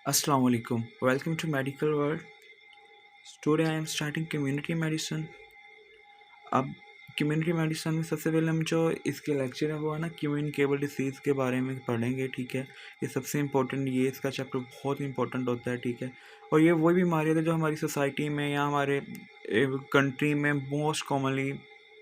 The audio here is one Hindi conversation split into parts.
Assalamu alaikum. Welcome to Medical World. Today I am starting community medicine. अब कम्युनिटी मेडिसिन में सबसे पहले हम जो इसके लेक्चर है वो है ना कम्युनिकेबल डिसीज़ के बारे में पढ़ेंगे। ठीक है, ये सबसे इम्पोर्टेंट, ये इसका चैप्टर बहुत इंपॉर्टेंट होता है। ठीक है, और ये वही बीमारी है जो हमारी सोसाइटी में या हमारे कंट्री में मोस्ट कॉमनली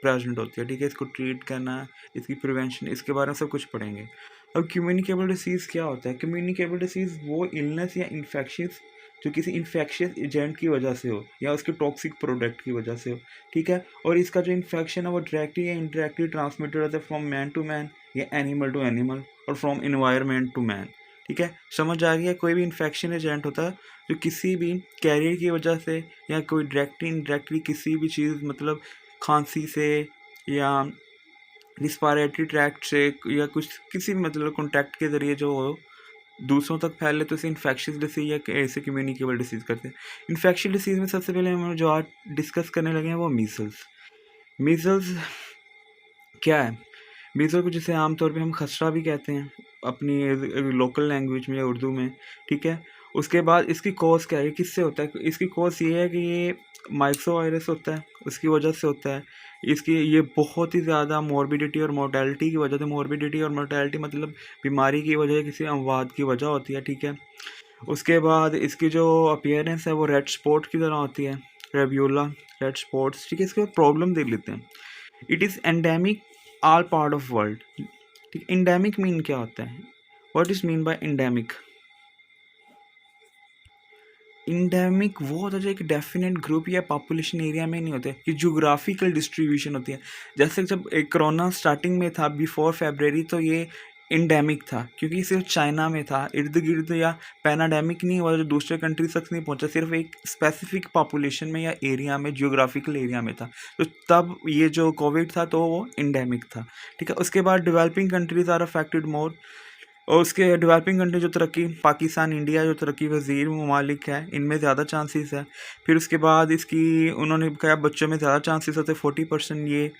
प्रेजेंट होती है। ठीक है, इसको ट्रीट करना, इसकी प्रिवेंशन, इसके बारे में सब कुछ पढ़ेंगे। अब कम्युनिकेबल डिसीज़ क्या होता है? कम्युनिकेबल डिसीज़ वो इलनेस या इन्फेक्शंस जो किसी इन्फेक्शियस एजेंट की वजह से हो या उसके टॉक्सिक प्रोडक्ट की वजह से हो। ठीक है, और इसका जो इन्फेक्शन है वो डायरेक्टली या इनडायरेक्टली ट्रांसमिटेड होता है फ्रॉम मैन टू मैन या एनिमल टू एनिमल और फ्रॉम इन्वायरमेंट टू मैन। ठीक है, समझ आ रही है? कोई भी इन्फेक्शन एजेंट होता है जो किसी भी कैरियर की वजह से या कोई डायरेक्टली इनडायरेक्टली किसी भी चीज़ मतलब खांसी से या रिस्पायरेटरी ट्रैक्ट से या कुछ किसी भी मतलब कॉन्टैक्ट के ज़रिए जो हो दूसरों तक फैले तो इसे इन्फेक्शियस डिसीज या ऐसे कम्युनिकेबल डिसीज़ करते हैं। इन्फेक्शियस डिसीज़ में सबसे पहले हम जो आज डिस्कस करने लगे हैं वो मीज़ल्स। मीज़ल्स क्या है? मीज़ल्स को जिसे आमतौर पे हम खसरा भी कहते हैं अपनी लोकल लैंग्वेज में या उर्दू में। ठीक है, उसके बाद इसकी कॉज क्या है, ये किससे होता है? इसकी कॉज ये है कि ये माइक्रो वायरस होता है, उसकी वजह से होता है। इसकी ये बहुत ही ज़्यादा मॉर्बिडिटी और मोर्टेलिटी की वजह से, मॉर्बिडिटी और मोर्टेलिटी मतलब बीमारी की वजह, किसी अमवात की वजह होती है। ठीक है, उसके बाद इसकी जो अपीयरेंस है वो रेड स्पॉट की तरह होती है, रेबियोला रेड स्पॉट्स। ठीक है, इसके बाद प्रॉब्लम देख लेते हैं। It is endemic all part of world. ठीक, एंडेमिक मीन क्या होता है? What is mean by endemic? Endemic वो होता है जो एक डेफिनेट ग्रुप या पॉपुलेशन एरिया में नहीं होते, कि जोग्राफिकल डिस्ट्रीब्यूशन होती है। जैसे जब एक कोरोना स्टार्टिंग में था बिफोर फेब्रवरी तो ये इंडेमिक था क्योंकि सिर्फ चाइना में था, इर्द गिर्द, या पैनाडेमिक नहीं हुआ जो दूसरे कंट्रीज तक नहीं पहुंचा, सिर्फ एक स्पेसिफिक पॉपुलेशन में या एरिया में, जियोग्राफिकल एरिया में था। तो तब ये जो कोविड था तो वो इंडेमिक था। ठीक है, उसके बाद developing countries are affected more, और उसके डेवलपिंग कंट्री जो तरक्की, पाकिस्तान, इंडिया जो तरक्की पज़ीर ममालिक है, इनमें ज़्यादा चांसेस है। फिर उसके बाद इसकी उन्होंने कहा बच्चों में ज़्यादा चांसेस होते हैं, 40% ये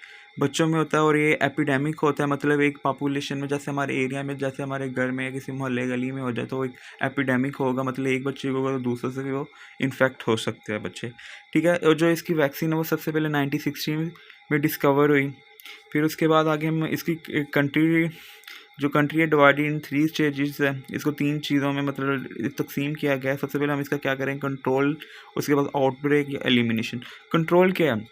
बच्चों में होता है, और ये एपिडेमिक होता है, मतलब एक पॉपुलेशन में, जैसे हमारे एरिया में, जैसे हमारे घर में या किसी मोहल्ले गली में हो जाए तो वो एक एपिडेमिक होगा, मतलब एक बच्चे को होगा तो दूसरों से भी वो इन्फेक्ट हो सकते हैं बच्चे। ठीक है, और जो इसकी वैक्सीन है वो सबसे पहले 1916 में डिस्कवर हुई। फिर उसके बाद आगे हम इसकी कंट्री, जो कंट्री है डिवाइडेड इन 3 स्टेजेस है, इसको 3 चीज़ों में मतलब तकसीम किया गया है। सबसे पहले हम इसका क्या करें, कंट्रोल, उसके बाद आउटब्रेक या एलिमिनेशन। कंट्रोल क्या है?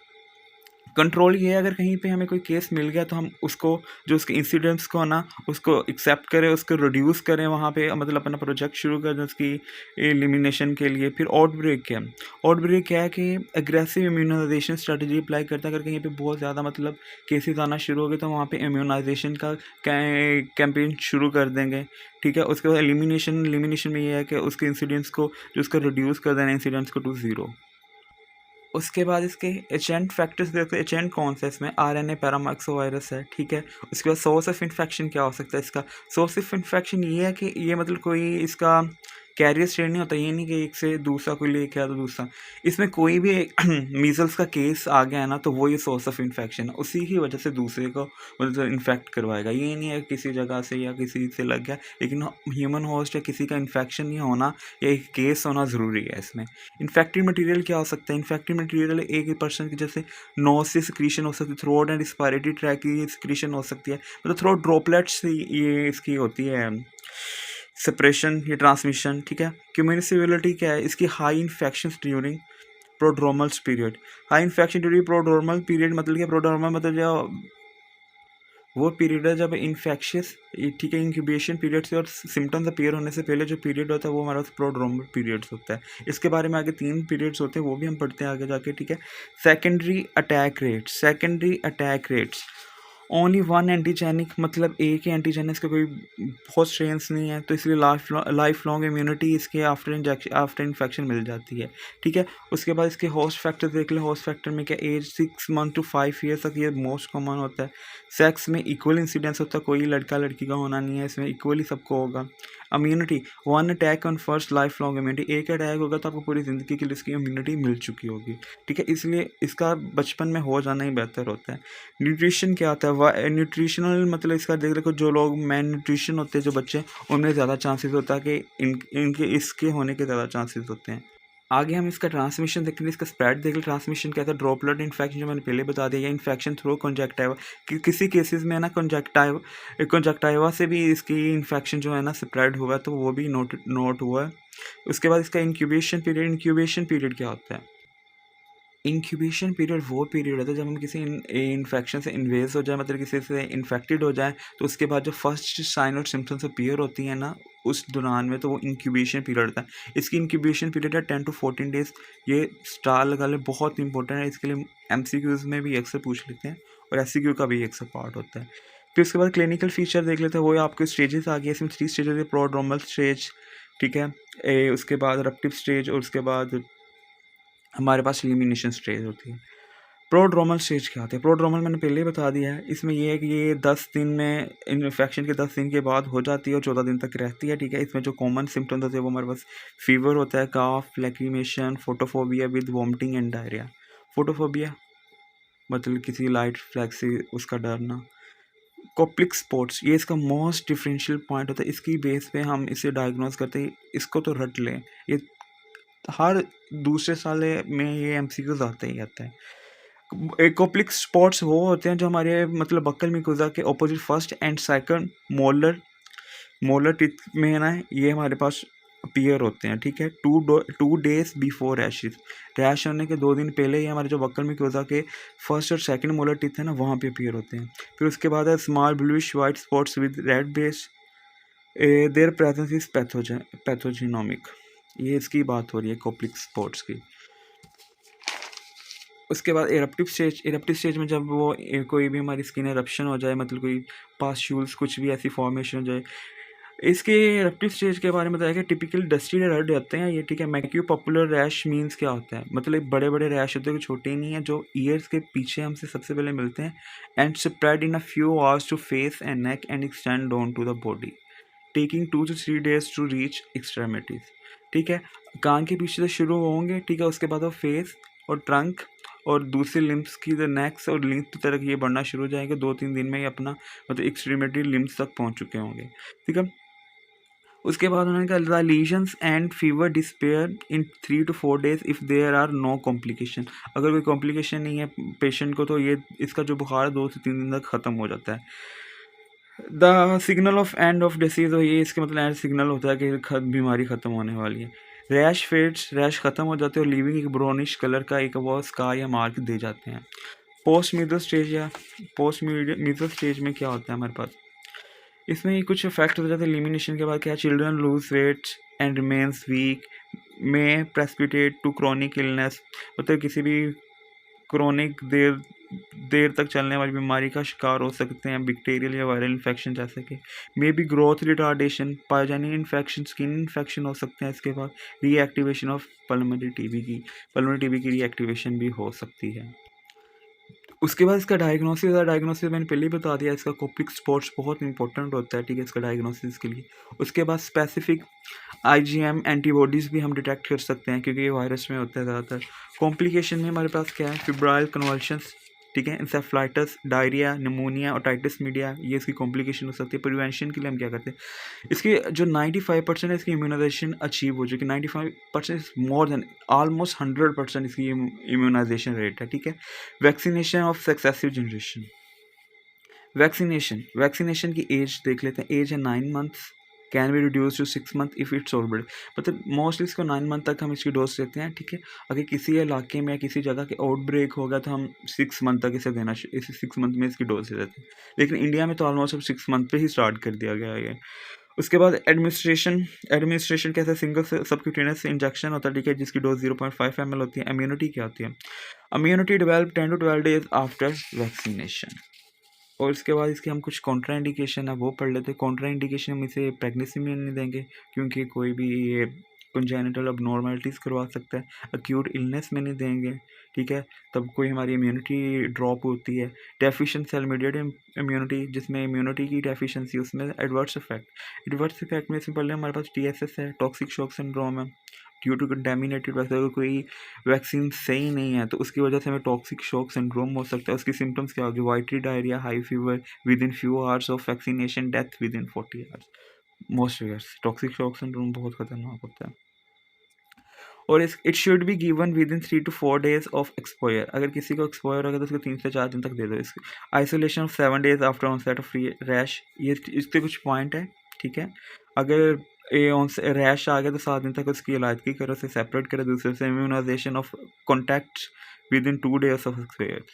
कंट्रोल ये है, अगर कहीं पे हमें कोई केस मिल गया तो हम उसको, जो उसके इंसिडेंट्स को ना, उसको एक्सेप्ट करें, उसको रिड्यूस करें, वहाँ पे मतलब अपना प्रोजेक्ट शुरू कर दें उसकी एलिमिनेशन के लिए। फिर आउटब्रेक क्या है? आउटब्रेक क्या है कि एग्रेसिव इम्यूनाइजेशन स्ट्रेटजी अप्लाई करता है। अगर कहीं पे बहुत ज़्यादा मतलब केसेस आना शुरू हो गए तो वहाँ पे इम्यूनाइजेशन का कैंपेन शुरू कर देंगे। ठीक है, उसके बाद एलिमिनेशन में ये है कि उसके इंसिडेंट्स को, जो उसका रिड्यूस कर देना इंसिडेंट्स को टू ज़ीरो। उसके बाद इसके एजेंट फैक्टर्स देखते हैं। एजेंट कौन सा है इसमें? आरएनए पैरामाइक्सो वायरस है। ठीक है, उसके बाद सोर्स ऑफ इन्फेक्शन क्या हो सकता है इसका? सोर्स ऑफ इन्फेक्शन ये है कि ये मतलब कोई इसका कैरियर स्ट्रेन नहीं होता, ये नहीं कि एक से दूसरा कोई लेके आया तो दूसरा, इसमें कोई भी मीजल्स का केस आ गया है ना तो वो ये सोर्स ऑफ इन्फेक्शन है, उसी की वजह से दूसरे को मतलब इन्फेक्ट करवाएगा। ये नहीं है किसी जगह से या किसी से लग गया, लेकिन ह्यूमन होस्ट या किसी का इन्फेक्शन नहीं होना या एक केस होना ज़रूरी है इसमें। इन्फेक्टिव मटेरियल क्या हो सकता है? इन्फेक्टिव मटेरियल एक पर्सन की जैसे नोज से सिक्रीशन हो सकती है, थ्रोट एंड रिस्पायरेटरी ट्रैक की सिक्रीशन हो सकती है, मतलब थ्रोट ड्रॉपलेट्स से ये इसकी होती है सेपरेशन या ट्रांसमिशन। ठीक है, कम्युनिकेबिलिटी क्या है इसकी? High infection during prodromal period. High infection during prodromal period मतलब क्या? प्रोड्रोमल मतलब जो वो पीरियड है जब इन्फेक्शियस, ठीक है, इंक्यूबेशन पीरियड से और सिम्टम्स अपीयर होने से पहले जो पीरियड होता है वो हमारा प्रोड्रोमल पीरियड्स होता है। इसके बारे में आगे 3 पीरियड्स होते हैं, वो भी हम पढ़ते हैं आगे जाके। ठीक है, secondary attack rates. Secondary attack rates only one antigenic, मतलब एक ही एंटीजन, इसका कोई बहुत स्ट्रेंस नहीं है, तो इसलिए लाइफ लॉन्ग इम्यूनिटी इसके आफ्टर इन्फेक्शन मिल जाती है। ठीक है, उसके बाद इसके होस्ट फैक्टर देख लें। होस्ट फैक्टर में क्या? एज 6 मंथ टू 5 ईयर्स तक ये मोस्ट कॉमन होता है। सेक्स में इक्वल इंसिडेंस होता है, कोई लड़का लड़की का होना नहीं है, इसमें इक्वली सबको होगा। Immunity, one attack on first life long immunity, एक अटैक होगा तो आपको पूरी ज़िंदगी के लिए इसकी इम्यूनिटी मिल चुकी होगी। ठीक है, इसलिए इसका बचपन में हो जाना ही बेहतर होता है। न्यूट्रिशन क्या होता है? न्यूट्रिशनल मतलब इसका देख रखो, जो लोग मैन न्यूट्रिशन होते हैं जो बच्चे, उनमें ज़्यादा चांसेस होता है कि इनके इसके होने के ज़्यादा चांसेस होते हैं। आगे हम इसका ट्रांसमिशन देख लें, इसका स्प्रेड देख लें। ट्रांसमिशन क्या था, ड्रॉपलेट इन्फेक्शन जो मैंने पहले बता दिया, इन्फेक्शन थ्रू कंजक्टाइवा। किसी केसेस में ना कंजक्टाइवा से भी इसकी इन्फेक्शन जो है ना स्प्रेड हुआ, तो वो भी नोट हुआ है। उसके बाद इसका इंक्यूबेशन पीरियड क्या होता है? इंक्यूबेशन पीरियड वो पीरियड होता है जब हम किसी इन्फेक्शन से इन्वेज हो जाए, मतलब किसी से इन्फेक्टेड हो जाए, तो उसके बाद जो फर्स्ट साइन और सिम्टम्स अपीयर होती हैं ना उस दौरान में, तो वो इंक्यूबेशन पीरियड होता है। इसकी इंक्यूबेशन पीरियड है 10 to 14 डेज। ये स्टार लगा ले, बहुत इंपॉर्टेंट है। इसके लिए MCQs में भी अक्सर पूछ लेते हैं और SCQ का भी एक पार्ट होता है। फिर उसके बाद क्लिनिकल फीचर देख लेते हैं। वो आपके स्टेजेस आ गए, इसमें 3 स्टेजेस है। प्रोड्रोमल स्टेज, ठीक है, उसके बाद रप्टिव स्टेज, और उसके बाद हमारे पास एलिमिनेशन स्टेज होती है। प्रोड्रोमल स्टेज क्या होती है? प्रोड्रोमल मैंने पहले ही बता दिया है। इसमें ये है कि ये 10 दिन में, इन्फेक्शन के 10 दिन के बाद हो जाती है और 14 दिन तक रहती है, ठीक है। इसमें जो कॉमन सिम्टम्स होते हैं वो हमारे पास फीवर होता है, cough, lacrimation, photophobia with vomiting and diarrhoea. Photophobia मतलब किसी लाइट फ्लैग से उसका डरना। कोप्लिक स्पॉट्स, ये इसका मोस्ट डिफरेंशियल पॉइंट होता है। इसकी बेस पे हम इसे डायग्नोज करते हैं। इसको तो रट लें, ये हर दूसरे साल में ये MCQs आते ही आता है। एकोप्लिक स्पॉट्स वो होते हैं जो हमारे मतलब बक्कल मिकुजा के opposite first and second molar teeth में है ना, ये हमारे पास अपीयर होते हैं, ठीक है। 2 days बिफोर रैशेस, रैश होने के 2 दिन पहले ही हमारे जो बक्कल मिकुजा के फर्स्ट और सेकंड मोलर टीथ है ना, वहाँ पे अपीयर होते हैं। फिर उसके बाद है small bluish white spots with red base, their presence is pathognomonic. ये इसकी बात हो रही है कोप्लिक स्पॉट्स की। उसके बाद एरप्टिव स्टेज में जब वो कोई भी हमारी स्किन एरप्शन हो जाए, मतलब कोई पास्ट्यूल्स कुछ भी ऐसी फॉर्मेशन हो जाए, इसके एरप्टिव स्टेज के बारे में बताया कि टिपिकल डस्टी रेड होते हैं ये, ठीक है। मैक्यू पॉपुलर रैश मीन्स क्या होता है? मतलब बड़े बड़े रैश होते हैं, छोटे नहीं है, जो ईयर्स के पीछे हमसे सबसे पहले मिलते हैं, and spread in a few hours to face and neck and extend down to the body, taking 2 to 3 days to reach extremities, ठीक है। कान के पीछे से शुरू होंगे, ठीक है, उसके बाद वो फेस और ट्रंक और दूसरे लिम्स की जो नेक्स और लिम्स तक ये बढ़ना शुरू हो जाएंगे। 2-3 दिन में ही अपना मतलब एक्सट्रीमिटी लिम्स तक पहुंच चुके होंगे, ठीक है। उसके बाद उन्होंने कहा lesions and fever disappear in 3 to 4 days if there are no complication. अगर कोई कॉम्प्लिकेशन नहीं है पेशेंट को, तो ये इसका जो बुखार 2 से 3 दिन तक ख़त्म हो जाता है। The signal of end of disease, और ये इसके मतलब एंड सिग्नल होता है कि बीमारी ख़त्म होने वाली है। रैश फेड्स, रैश ख़त्म हो जाते हैं और लिविंग एक ब्राउनिश कलर का एक वो स्कार या मार्क दे जाते हैं। पोस्ट मीजल स्टेज में क्या होता है हमारे पास? इसमें ही कुछ इफेक्ट हो जाते हैं एलिमिनेशन के बाद। क्या? Children lose weight and remains weak, may precipitate to chronic illness, मतलब किसी भी क्रोनिक देर तक चलने वाली बीमारी का शिकार हो सकते हैं, बैक्टीरियल या वायरल इन्फेक्शन जैसे कि may be growth retardation, pyogenic infection, skin infection हो सकते हैं। इसके बाद रीएक्टिवेशन ऑफ पल्मोनरी टीबी की रीएक्टिवेशन भी हो सकती है। उसके बाद इसका डायग्नोसिस मैंने पहले ही बता दिया। इसका कोप्लिक स्पॉट्स बहुत इंपॉर्टेंट होता है, ठीक है, इसका डायग्नोसिस के लिए। उसके बाद स्पेसिफिक IgM एंटीबॉडीज़ भी हम डिटेक्ट कर सकते हैं, क्योंकि ये वायरस में होता है ज़्यादातर। कॉम्प्लिकेशन में हमारे पास क्या है? फिब्राइल कन्वल्शंस, ठीक है, encephalitis, diarrhoea, pneumonia, otitis media, ये इसकी कॉम्प्लिकेशन हो सकती है। प्रिवेंशन के लिए हम क्या करते हैं? इसके जो 95% है इसकी इम्यूनाइजेशन अचीव हो चुकी है। 95% मोर देन ऑलमोस्ट 100% इसकी इम्यूनाइजेशन रेट है, ठीक है। Vaccination of successive generation, vaccination की एज देख लेते हैं। एज है 9 months, can be reduce to 6 months if it's already, मतलब मोस्टली इसको 9 month तक हम इसकी डोज देते हैं, ठीक है। अगर किसी इलाके में या किसी जगह के आउटब्रेक होगा तो हम 6 month तक इसे देना, इसे 6 month में इसकी डोज दे देते हैं। लेकिन इंडिया में तो ऑलमोस्ट अब 6 month पे ही स्टार्ट कर दिया गया है। उसके बाद एडमिनिस्ट्रेशन कैसे? सिंगल सबक्यूटेनियस इंजेक्शन होता है, ठीक है, जिसकी डोज 0.5 ml होती है। इम्यूनिटी क्या होती है? Immunity develop 10 to 12 days after vaccination. और इसके बाद इसके हम कुछ कॉन्ट्रा इंडिकेशन है वो पढ़ लेते हैं। कॉन्ट्रा इंडिकेशन हम इसे प्रेगनेंसी में नहीं देंगे, क्योंकि कोई भी ये कंजेनिटल अबनॉर्मलिटीज़ करवा सकता है। अक्यूट इलनेस में नहीं देंगे, ठीक है, तब कोई हमारी इम्यूनिटी ड्रॉप होती है। डेफिशिएंट सेल मीडिएटेड इम्यूनिटी, जिसमें इम्यूनिटी की डेफिशिएंसी, उसमें एडवर्स इफेक्ट में इसमें पढ़ लें हमारे पास TSS है, टॉक्सिक शॉक सिंड्रोम है, ड्यू टू कंटेमिनेटेड वैक्सीन, अगर कोई वैक्सीन सही नहीं है तो उसकी वजह से हमें टॉक्सिक शॉक सिंड्रोम हो सकता है। उसकी सिम्टम्स क्या होगी? Watery diarrhoea, high fever within few hours of vaccination, death within 40 hours. Most rarest toxic shock syndrome बहुत खतरनाक होता है। और it should be given within 3 to 4 days of exposure. अगर किसी को एक्सपोयर होगा तो उसको 3 से 4 दिन तक दे दो। इसकी isolation of 7 days after onset of rash, ये इसके कुछ पॉइंट है, ठीक है। अगर रैश आ गया तो 7 दिन तक उसकी इलाजगी करो, उसे सेपरेट करो दूसरे से। Immunisation of contact within 2 days of exposure.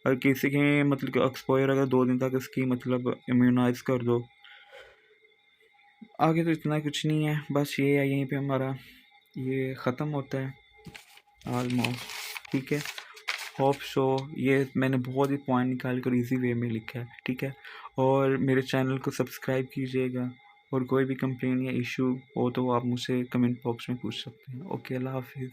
अगर किसी के मतलब एक्सपोयर अगर 2 दिन तक उसकी मतलब इम्यूनाइज कर दो। आगे तो इतना कुछ नहीं है, बस ये है, यहीं पे हमारा ये ख़त्म होता है ऑलमोस्ट, ठीक है। होप सो ये मैंने बहुत ही पॉइंट निकाल कर ईजी वे में लिखा है, ठीक है। और मेरे चैनल को सब्सक्राइब कीजिएगा, और कोई भी कंप्लेन या इशू हो तो आप मुझसे कमेंट बॉक्स में पूछ सकते हैं। ओके, अल्लाह हाफिज़।